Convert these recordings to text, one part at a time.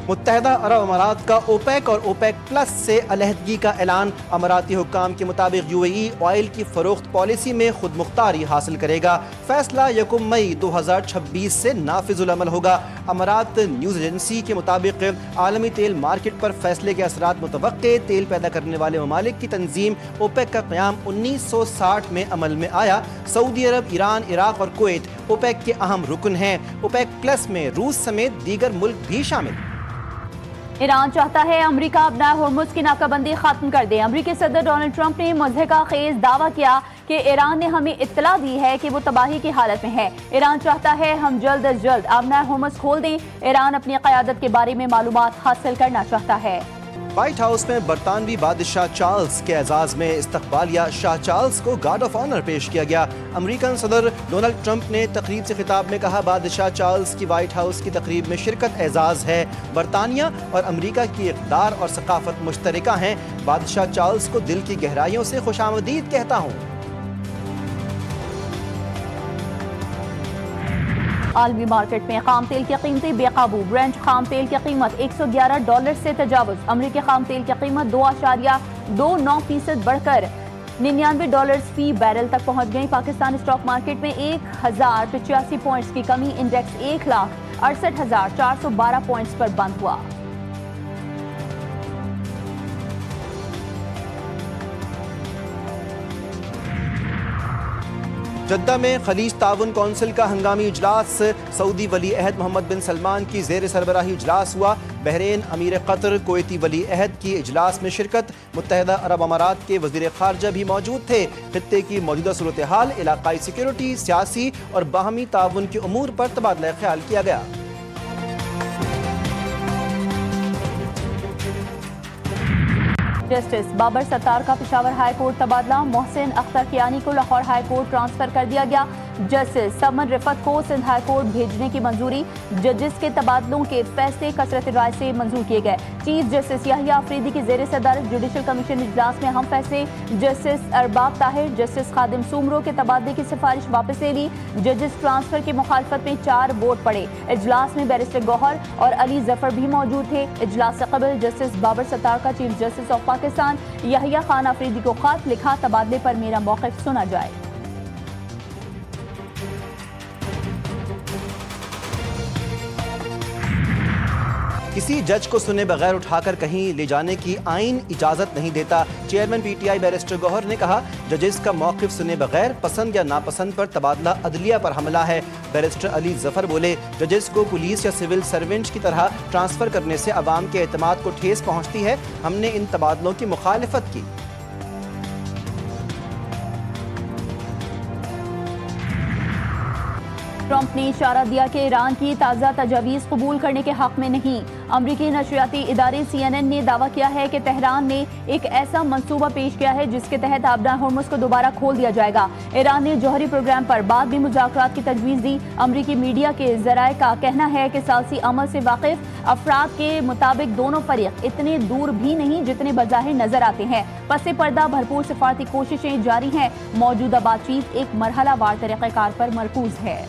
متحدہ عرب امارات کا اوپیک اور اوپیک پلس سے علیحدگی کا اعلان۔ اماراتی حکام کے مطابق یو اے ای آئل کی فروخت پالیسی میں خود مختاری حاصل کرے گا۔ فیصلہ 1 مئی 2026 سے نافذ العمل ہوگا۔ امارات نیوز ایجنسی کے مطابق عالمی تیل مارکیٹ پر فیصلے کے اثرات متوقع۔ تیل پیدا کرنے والے ممالک کی تنظیم اوپیک کا قیام 1960 میں عمل میں آیا۔ سعودی عرب، ایران، عراق اور کویت اوپیک کے اہم رکن ہیں۔ اوپیک پلس میں روس سمیت دیگر ملک بھی شامل۔ ایران چاہتا ہے امریکہ اپنا ہرمز کی ناکہ بندی ختم کر دے۔ امریکی صدر ڈونلڈ ٹرمپ نے مضحکہ خیز دعویٰ کیا کہ ایران نے ہمیں اطلاع دی ہے کہ وہ تباہی کی حالت میں ہے۔ ایران چاہتا ہے ہم جلد از جلد اپنا ہرمز کھول دیں۔ ایران اپنی قیادت کے بارے میں معلومات حاصل کرنا چاہتا ہے۔ وائٹ ہاؤس میں برطانوی بادشاہ چارلز کے اعزاز میں استقبالیہ۔ شاہ چارلز کو گارڈ آف آنر پیش کیا گیا۔ امریکن صدر ڈونلڈ ٹرمپ نے تقریب سے خطاب میں کہا، بادشاہ چارلز کی وائٹ ہاؤس کی تقریب میں شرکت اعزاز ہے۔ برطانیہ اور امریکہ کی اقدار اور ثقافت مشترکہ ہیں۔ بادشاہ چارلز کو دل کی گہرائیوں سے خوش آمدید کہتا ہوں۔ عالمی مارکیٹ میں خام تیل کی قیمتیں بے قابو۔ برنٹ خام تیل کی قیمت $111 سے تجاوز۔ امریکی خام تیل کی قیمت 2.29% بڑھ کر $99 فی بیرل تک پہنچ گئی۔ پاکستان اسٹاک مارکیٹ میں 1085 پوائنٹس کی کمی، انڈیکس 1,68,412 پوائنٹس پر بند ہوا۔ جدہ میں خلیج تعاون کونسل کا ہنگامی اجلاس۔ سعودی ولی عہد محمد بن سلمان کی زیر سربراہی اجلاس ہوا۔ بحرین، امیر قطر، کویتی ولی عہد کی اجلاس میں شرکت۔ متحدہ عرب امارات کے وزیر خارجہ بھی موجود تھے۔ خطے کی موجودہ صورتحال، علاقائی سیکیورٹی، سیاسی اور باہمی تعاون کے امور پر تبادلہ خیال کیا گیا۔ جسٹس بابر ستار کا پشاور ہائی کورٹ تبادلہ۔ محسن اختر کیانی کو لاہور ہائی کورٹ ٹرانسفر کر دیا گیا۔ جسٹس سمن رفت کو سندھ ہائی کورٹ بھیجنے کی منظوری۔ ججز کے تبادلوں کے فیصلے کثرت رائے سے منظور کیے گئے۔ چیف جسٹس یحییٰ آفریدی کی زیر صدارت جوڈیشل کمیشن اجلاس میں اہم فیصلے۔ جسٹس ارباب طاہر، جسٹس خادم سومرو کے تبادلے کی سفارش واپس لے لی۔ ججز ٹرانسفر کی مخالفت میں 4 ووٹ پڑے۔ اجلاس میں بیرسٹر گوہر اور علی ظفر بھی موجود تھے۔ اجلاس سے قبل جسٹس بابر ستار کا chief justice of Pakistan Yahya Khan Afridi کو خط لکھا، تبادلے پر میرا موقف سنا جائے۔ کسی جج کو سنے بغیر اٹھا کر کہیں لے جانے کی آئین اجازت نہیں دیتا۔ Chairman P T I barrister Gohar نے کہا، ججز کا موقف سنے بغیر پسند یا ناپسند پر تبادلہ عدلیہ پر حملہ ہے۔ بیرسٹر علی ظفر بولے، ججز کو پولیس یا سول سرونٹ کی طرح ٹرانسفر کرنے سے عوام کے اعتماد کو ٹھیس پہنچتی ہے۔ ہم نے ان تبادلوں کی مخالفت کی۔ ٹرمپ نے اشارہ دیا کہ ایران کی تازہ تجاویز قبول کرنے کے حق میں نہیں۔ امریکی نشریاتی ادارے CNN نے دعویٰ کیا ہے کہ تہران نے ایک ایسا منصوبہ پیش کیا ہے جس کے تحت آبدہ ہرمز کو دوبارہ کھول دیا جائے گا۔ ایران نے جوہری پروگرام پر بعد میں مذاکرات کی تجویز دی۔ امریکی میڈیا کے ذرائع کا کہنا ہے کہ ثالثی عمل سے واقف افراد کے مطابق دونوں فریق اتنے دور بھی نہیں جتنے بظاہر نظر آتے ہیں۔ پس پردہ بھرپور سفارتی کوششیں جاری ہیں۔ موجودہ بات چیت ایک مرحلہ وار طریقہ کار پر مرکوز ہے۔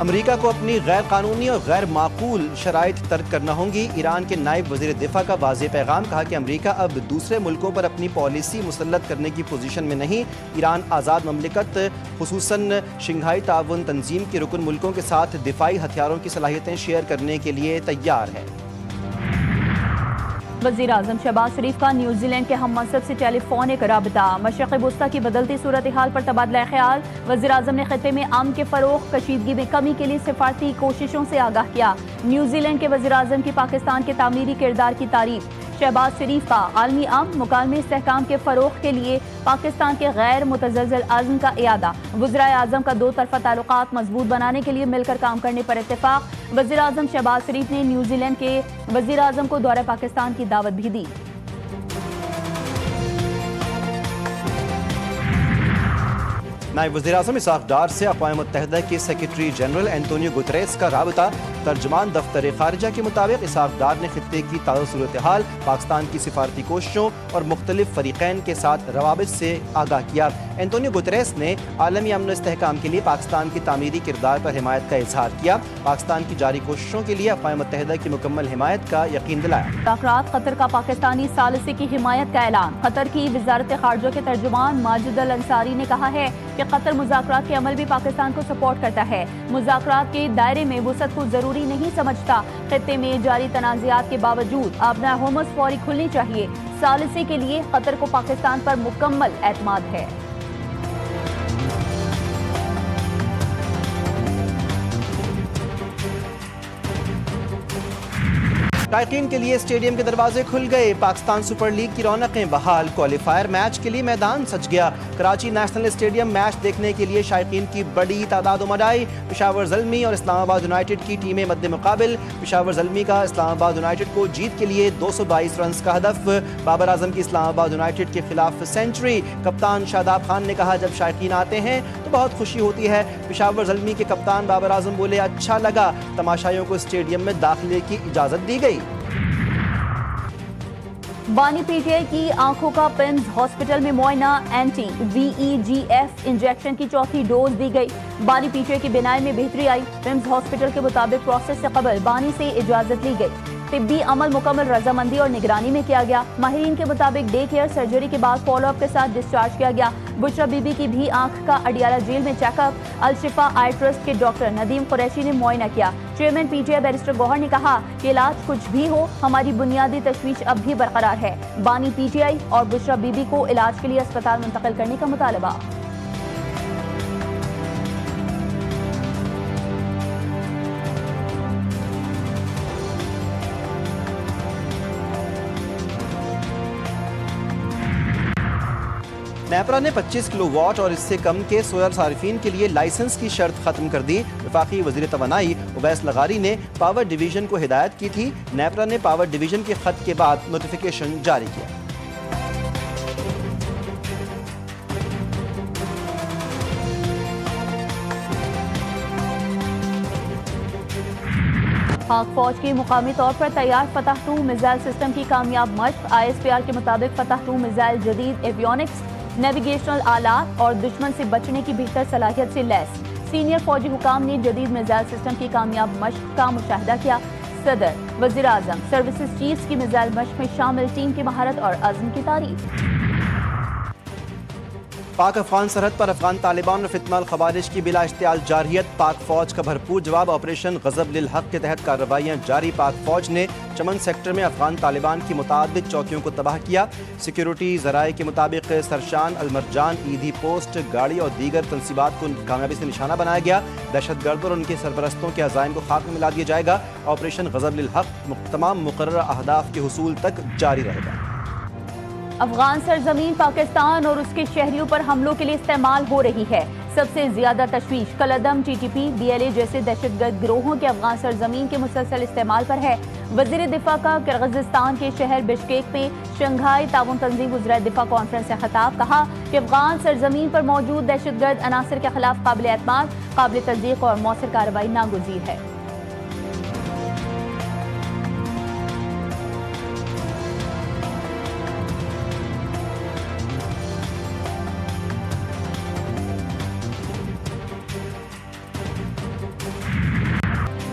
امریکہ کو اپنی غیر قانونی اور غیر معقول شرائط ترک کرنا ہوں گی۔ ایران کے نائب وزیر دفاع کا واضح پیغام، کہا کہ امریکہ اب دوسرے ملکوں پر اپنی پالیسی مسلط کرنے کی پوزیشن میں نہیں۔ ایران آزاد مملکت خصوصاً شنگھائی تعاون تنظیم کے رکن ملکوں کے ساتھ دفاعی ہتھیاروں کی صلاحیتیں شیئر کرنے کے لیے تیار ہے۔ وزیر اعظم شہباز شریف کا نیوزی لینڈ کے ہم منصب سے ٹیلی فونک رابطہ۔ مشرق وسطیٰ کی بدلتی صورتحال پر تبادلہ خیال۔ وزیر اعظم نے خطے میں امن کے فروغ، کشیدگی میں کمی کے لیے سفارتی کوششوں سے آگاہ کیا۔ نیوزی لینڈ کے وزیر اعظم کی پاکستان کے تعمیری کردار کی تعریف۔ شہباز شریف کا عالمی امن مکالمے استحکام کے فروغ کے لیے پاکستان کے غیر متزلزل عزم کا اعادہ۔ وزرائے اعظم کا 2 طرفہ تعلقات مضبوط بنانے کے لیے مل کر کام کرنے پر اتفاق۔ وزیر اعظم شہباز شریف نے نیوزی لینڈ کے وزیر اعظم کو دورہ پاکستان کی دعوت بھی دی۔ نائب وزیر اعظم اسحاق ڈار سے اقوام متحدہ کے سیکرٹری جنرل اینٹونیو گوتریس کا رابطہ۔ ترجمان دفتر خارجہ کے مطابق اسحاق ڈار نے خطے کی تازہ صورتحال، پاکستان کی سفارتی کوششوں اور مختلف فریقین کے ساتھ روابط سے آگاہ کیا۔ اینٹونیو گوتریس نے عالمی امن و استحکام کے لیے پاکستان کی تعمیری کردار پر حمایت کا اظہار کیا۔ پاکستان کی جاری کوششوں کے لیے اقوام متحدہ کی مکمل حمایت کا یقین دلایا۔ مذاکرات قطر کا پاکستانی ثالثی کی حمایت کا اعلان۔ قطر کی وزارت خارجہ کے ترجمان ماجد الانصاری نے کہا ہے کہ قطر مذاکرات کے عمل بھی پاکستان کو سپورٹ کرتا ہے، مذاکرات کے دائرے میں وسعت کو ضروری نہیں سمجھتا۔ خطے میں جاری تنازعات کے باوجود آبنائے ہرمز فوری کھلنی چاہیے۔ ثالثی کے لیے قطر کو پاکستان پر مکمل اعتماد ہے۔ شائقین کے لیے اسٹیڈیم کے دروازے کھل گئے۔ پاکستان سپر لیگ کی رونقیں بحال۔ کوالیفائر میچ کے لیے میدان سج گیا۔ کراچی نیشنل اسٹیڈیم میچ دیکھنے کے لیے شائقین کی بڑی تعداد امڈ آئی۔ پشاور زلمی اور اسلام آباد یونائیٹڈ کی ٹیمیں مد مقابل۔ پشاور زلمی کا اسلام آباد یونائیٹڈ کو جیت کے لیے 222 رنز کا ہدف۔ بابر اعظم کی اسلام آباد یونائیٹڈ کے خلاف سینچری۔ کپتان شاداب خان نے کہا جب شائقین آتے ہیں تو بہت خوشی ہوتی ہے۔ پشاور زلمی کے کپتان بابر اعظم بولے اچھا لگا، تماشائیوں کو اسٹیڈیم میں داخلے کی اجازت دی گئی۔ بانی پی ٹی آئی کی آنکھوں کا پمز ہاسپٹل میں معائنہ، اینٹی VEGF انجیکشن کی چوتھی ڈوز دی گئی۔ بانی پی ٹی آئی کی بینائی میں بہتری آئی۔ پمز ہاسپٹل کے مطابق پروسیس سے قبل بانی سے اجازت لی گئی۔ طبی عمل مکمل رضامندی اور نگرانی میں کیا گیا۔ ماہرین کے مطابق ڈے کیئر سرجری کے بعد فالو اپ کے ساتھ ڈسچارج کیا گیا۔ بشرا بی بی کی بھی آنکھ کا اڈیالہ جیل میں check up. Al Shifa eye trust کے ڈاکٹر ندیم قریشی نے معائنہ کیا۔ Chairman P T I barrister Gohar نے کہا کہ علاج کچھ بھی ہو، ہماری بنیادی تشویش اب بھی برقرار ہے۔ بانی پی ٹی آئی اور بشرا بی بی کو علاج کے لیے اسپتال منتقل کرنے کا مطالبہ۔ نیپرا نے 25 کلو واٹ اور اس سے کم کے سولر صارفین کے لیے لائسنس کی شرط ختم کر دی۔ وفاقی وزیر توانائی اویس لغاری نے پاور ڈویژن کو ہدایت کی تھی۔ نیپرا نے پاور ڈویژن کے خط کے بعد نوٹیفیکیشن جاری کیا۔ پاک فوج کی مقامی طور پر تیار فتح 2 میزائل سسٹم کی کامیاب مشق۔ ISPR کے مطابق فتح 2 میزائل جدید ایویونکس، نیویگیشنل آلات اور دشمن سے بچنے کی بہتر صلاحیت سے لیس۔ سینئر فوجی حکام نے جدید میزائل سسٹم کی کامیاب مشق کا مشاہدہ کیا۔ صدر، وزیر اعظم، سروسز چیفز کی میزائل مشق میں شامل ٹیم کی مہارت اور عزم کی تعریف۔ پاک افغان سرحد پر افغان طالبان اور فتنہ الخوارج کی بلا اشتعال جارحیت۔ پاک فوج کا بھرپور جواب۔ آپریشن غضب للحق کے تحت کارروائیاں جاری۔ پاک فوج نے چمن سیکٹر میں افغان طالبان کی متعدد چوکیوں کو تباہ کیا۔ سیکیورٹی ذرائع کے مطابق سرشان، المرجان، ایدھی پوسٹ، گاڑی اور دیگر تنصیبات کو کامیابی سے نشانہ بنایا گیا۔ دہشت گردوں اور ان کے سرپرستوں کے عزائم کو خاک میں ملا دیا جائے گا۔ آپریشن غضب للحق تمام مقررہ اہداف کے حصول تک جاری رہے گا۔ افغان سرزمین پاکستان اور اس کے شہریوں پر حملوں کے لیے استعمال ہو رہی ہے۔ سب سے زیادہ تشویش کالعدم TTP، BLA جیسے دہشت گرد گروہوں کے افغان سرزمین کے مسلسل استعمال پر ہے۔ وزیر دفاع کا کرغزستان کے شہر بشکیک میں شنگھائی تعاون تنظیم وزرائے دفاع کانفرنس سے خطاب، کہا کہ افغان سرزمین پر موجود دہشت گرد عناصر کے خلاف قابل اعتماد، قابل تصدیق اور مؤثر کارروائی ناگزیر ہے۔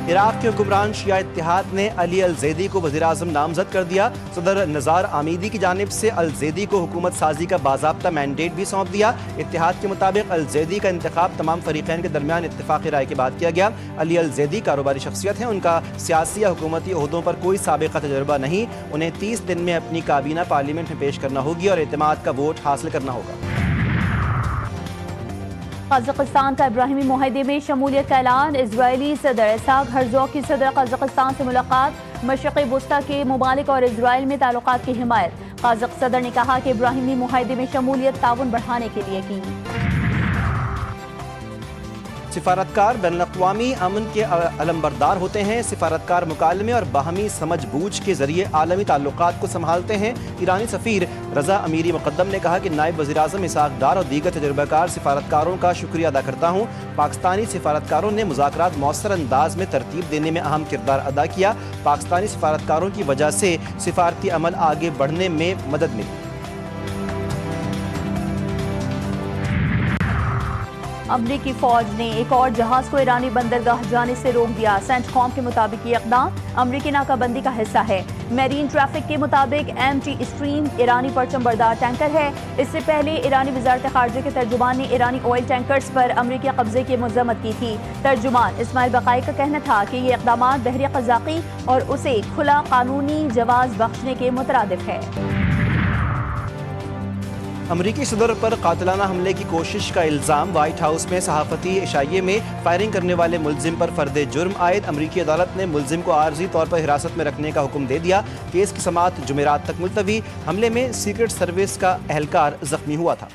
عراق کے حکمران شیعہ اتحاد نے علی الزیدی کو وزیر اعظم نامزد کر دیا۔ صدر نزار آمیدی کی جانب سے الزیدی کو حکومت سازی کا باضابطہ مینڈیٹ بھی سونپ دیا۔ اتحاد کے مطابق الزیدی کا انتخاب تمام فریقین کے درمیان اتفاقی رائے کے بعد کیا گیا۔ علی الزیدی کاروباری شخصیت ہیں، ان کا سیاسی یا حکومتی عہدوں پر کوئی سابقہ تجربہ نہیں۔ انہیں 30 دن میں اپنی کابینہ پارلیمنٹ میں پیش کرنا ہوگی اور اعتماد کا ووٹ حاصل کرنا ہوگا۔ قازقستان کا ابراہیمی معاہدے میں شمولیت کا اعلان۔ اسرائیلی صدر اسحاق ہرزوگ کی صدر قازقستان سے ملاقات۔ مشرق وسطیٰ کے ممالک اور اسرائیل میں تعلقات کی حمایت۔ قازق صدر نے کہا کہ ابراہیمی معاہدے میں شمولیت تعاون بڑھانے کے لیے کی۔ سفارتکار بین الاقوامی امن کے علمبردار ہوتے ہیں. سفارتکار مکالمے اور باہمی سمجھ بوجھ کے ذریعے عالمی تعلقات کو سنبھالتے ہیں. ایرانی سفیر رضا امیری مقدم نے کہا کہ نائب وزیر اعظم اسحاق ڈار اور دیگر تجربہ کار سفارتکاروں کا شکریہ ادا کرتا ہوں. پاکستانی سفارتکاروں نے مذاکرات مؤثر انداز میں ترتیب دینے میں اہم کردار ادا کیا. پاکستانی سفارتکاروں کی وجہ سے سفارتی عمل آگے بڑھنے میں مدد ملی. امریکی فوج نے ایک اور جہاز کو ایرانی بندرگاہ جانے سے روک دیا. سینٹ کام کے مطابق یہ اقدام امریکی ناکہ بندی کا حصہ ہے. میرین ٹریفک کے مطابق MT اسٹریم ایرانی پرچم بردار ٹینکر ہے. اس سے پہلے ایرانی وزارت خارجہ کے ترجمان نے ایرانی آئل ٹینکرز پر امریکی قبضے کی مذمت کی تھی. ترجمان اسماعیل بقائی کا کہنا تھا کہ یہ اقدامات بحری قزاقی اور اسے کھلا قانونی جواز بخشنے کے مترادف ہے. امریکی صدر پر قاتلانہ حملے کی کوشش کا الزام. وائٹ ہاؤس میں صحافتی عشائیے میں فائرنگ کرنے والے ملزم پر فرد جرم عائد. امریکی عدالت نے ملزم کو عارضی طور پر حراست میں رکھنے کا حکم دے دیا. کیس کی سماعت جمعرات تک ملتوی. حملے میں سیکرٹ سروس کا اہلکار زخمی ہوا تھا.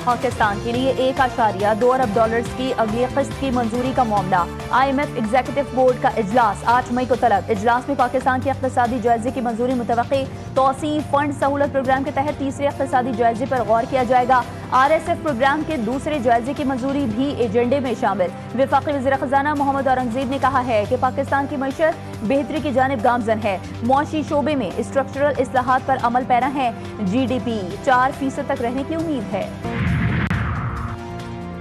پاکستان کے لیے $1.2 ارب کی اگلی قسط کی منظوری کا معاملہ. IMF ایگزیکٹو بورڈ کا اجلاس 8 مئی کو طلب. اجلاس میں پاکستان کے اقتصادی جائزے کی منظوری متوقع. توسیع فنڈ سہولت پروگرام کے تحت تیسرے اقتصادی جائزے پر غور کیا جائے گا. RSF پروگرام کے دوسرے جائزے کی منظوری بھی ایجنڈے میں شامل. وفاقی وزیر خزانہ محمد اورنگزیب نے کہا ہے کہ پاکستان کی معیشت بہتری کی جانب گامزن ہے. معاشی شعبے میں اسٹرکچرل اصلاحات پر عمل پیرا ہے. GDP 4% تک رہنے کی امید ہے.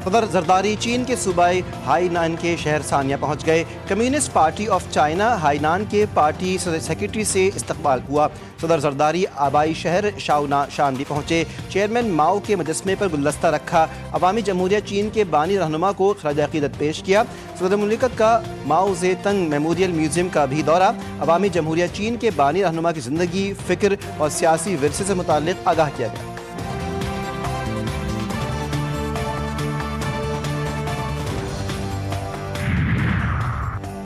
صدر زرداری چین کے صوبہ ہائینان کے شہر سانیہ پہنچ گئے. کمیونسٹ پارٹی آف چائنا ہائینان کے پارٹی سیکرٹری سے استقبال ہوا. صدر زرداری آبائی شہر شان بھی پہنچے. چیئرمین ماؤ کے مجسمے پر گلدستہ رکھا. عوامی جمہوریہ چین کے بانی رہنما کو خراج عقیدت پیش کیا. صدر مملکت کا ماؤ زے تنگ میموریل میوزیم کا بھی دورہ. عوامی جمہوریہ چین کے بانی رہنما کی زندگی، فکر اور سیاسی ورثے سے متعلق آگاہ کیا گیا.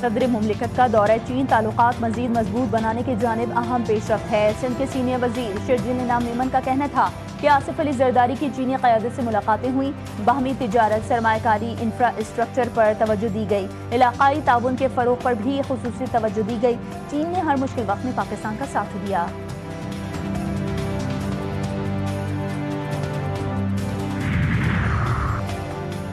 صدر مملکت کا دورہ چین تعلقات مزید مضبوط بنانے کی جانب اہم پیش رفت ہے. سندھ کے سینئر وزیر شرجیل انعام میمن کا کہنا تھا کہ آصف علی زرداری کی چینی قیادت سے ملاقاتیں ہوئیں. باہمی تجارت، سرمایہ کاری، انفراسٹرکچر پر توجہ دی گئی. علاقائی تعاون کے فروغ پر بھی خصوصی توجہ دی گئی. چین نے ہر مشکل وقت میں پاکستان کا ساتھ دیا.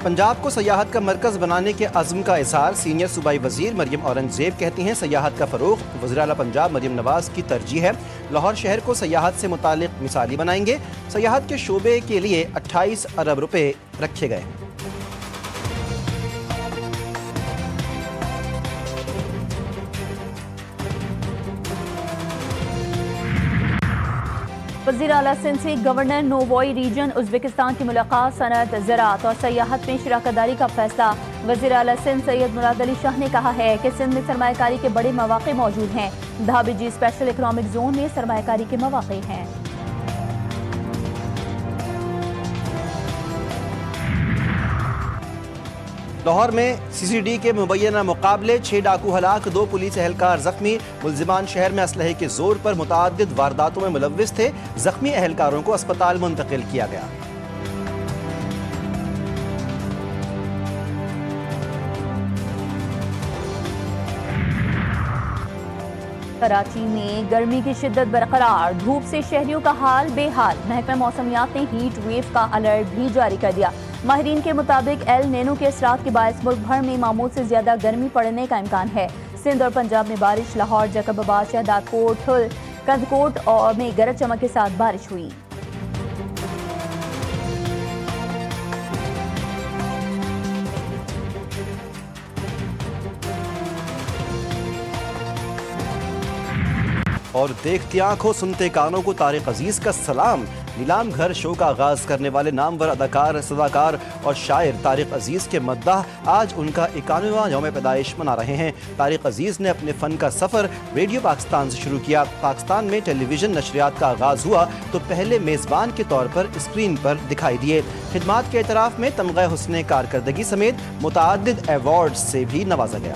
پنجاب کو سیاحت کا مرکز بنانے کے عزم کا اظہار. سینئر صوبائی وزیر مریم اورنگزیب کہتی ہیں سیاحت کا فروغ وزیر اعلیٰ پنجاب مریم نواز کی ترجیح ہے. لاہور شہر کو سیاحت سے متعلق مثالی بنائیں گے. سیاحت کے شعبے کے لیے 28 ارب روپے رکھے گئے. وزیر اعلیٰ سندھ سے گورنر نووئی ریجن ازبکستان کی ملاقات. صنعت، زراعت اور سیاحت میں شراکت داری کا فیصلہ. وزیر اعلیٰ سندھ سید مراد علی شاہ نے کہا ہے کہ سندھ میں سرمایہ کاری کے بڑے مواقع موجود ہیں. دھابجی اسپیشل اکنامک زون میں سرمایہ کاری کے مواقع ہیں. لاہور میں CCD کے مبینہ مقابلے 6 ڈاکو ہلاک، 2 پولیس اہلکار زخمی. ملزمان شہر میں اسلحے کے زور پر متعدد وارداتوں میں ملوث تھے. زخمی اہلکاروں کو اسپتال منتقل کیا گیا. کراچی میں گرمی کی شدت برقرار، دھوپ سے شہریوں کا حال بے حال. محکمہ موسمیات نے ہیٹ ویو کا الرٹ بھی جاری کر دیا. ماہرین کے مطابق ایل نینو کے اثرات کے باعث ملک بھر میں معمول سے زیادہ گرمی پڑنے کا امکان ہے. سندھ اور پنجاب میں بارش. لاہور، جیکب آباد، شہداد کوٹ، ٹھل، کندکوٹ میں گرج چمک کے ساتھ بارش ہوئی. اور دیکھتی آنکھوں سنتے کانوں کو طارق عزیز کا سلام. نیلام گھر شو کا آغاز کرنے والے نامور اداکار، صداکار اور شاعر طارق عزیز کے مداح آج ان کا 91واں یوم پیدائش منا رہے ہیں. طارق عزیز نے اپنے فن کا سفر ریڈیو پاکستان سے شروع کیا. پاکستان میں ٹیلی ویژن نشریات کا آغاز ہوا تو پہلے میزبان کے طور پر اسکرین پر دکھائی دیے. خدمات کے اعتراف میں تمغہ حسن کارکردگی سمیت متعدد ایوارڈز سے بھی نوازا گیا.